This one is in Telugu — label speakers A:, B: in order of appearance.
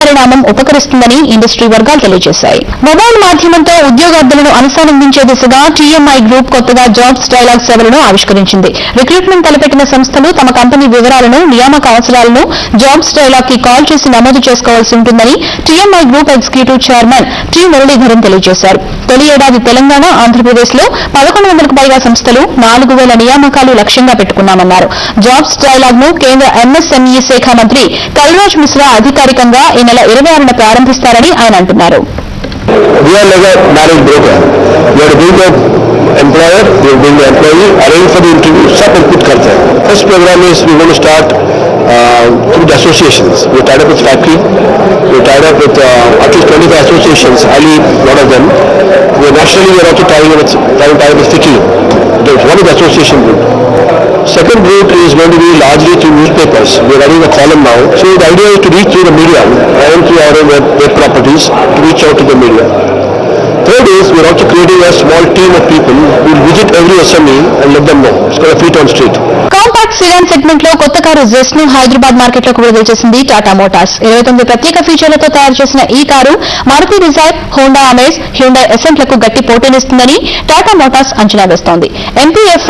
A: పరిణామం ఉపకరిస్తుందని ఇండస్ట్రీ వర్గాలు తెలియజేశాయి. మొబైల్ మాధ్యమంతో ఉద్యోగార్థులను అనుసంధానించే దిశగా టీఎంఐ గ్రూప్ కొత్తగా జాబ్స్ డైలాగ్ సేవలను ఆవిష్కరించింది. రిక్రూట్మెంట్ తలపెట్టిన సంస్థలు తమ కంపెనీ వివరాలను, నియామక అవసరాలను జాబ్స్ డైలాగ్ కి కాల్ చేసి నమోదు చేసుకోవాల్సి ఉంటుందని TMI group executive chairman T Muralidharan తెలియజేశారు. తొలి ఏడాది తెలంగాణ, ఆంధ్రప్రదేశ్ లో 1100కు పైగా సంస్థలు 4000 నియామకాలు లక్ష్యంగా పెట్టుకున్నామన్నారు. జాబ్స్ డైలాగ్ ను కేంద్ర ఎంఎస్ఎంఈ శాఖ మంత్రి కల్రాజ్ మిశ్రా అధికారికంగా ఈ నెల 26న ప్రారంభిస్తారని ఆయన అంటున్నారు.
B: We are like a marriage broker. We are being the employer, we are being the employee, arrange for the interview, सब कुछ करते हैं. First program is we going to start through the associations. We tied up with factory, we tied up with at least 25 associations, highly lot of them. Nationally we are also tying up with FICCI. What is the association route? Second route is going to be largely through newspapers. We are running a column now. So the idea is to reach through the media and through our own web properties to reach out to the media. Third is we are also creating a small team of people who will visit every SME and let them know. It's called a feet on street.
A: Compact sedan segment లో కొత్త కారు జెస్ట్ ను హైదరాబాద్ మార్కెట్ లోకి విడుదల చేసింది టాటా మోటార్స్. 29 ప్రత్యేక ఫీచర్లతో తయారు చేసిన ఈ car Maruti Dzire, Honda Amaze, Hyundai Xcent లకు గట్టి పోటీనిస్తుందని టాటా మోటార్స్ అంచనా వేస్తోంది. ఎంపీఎఫ్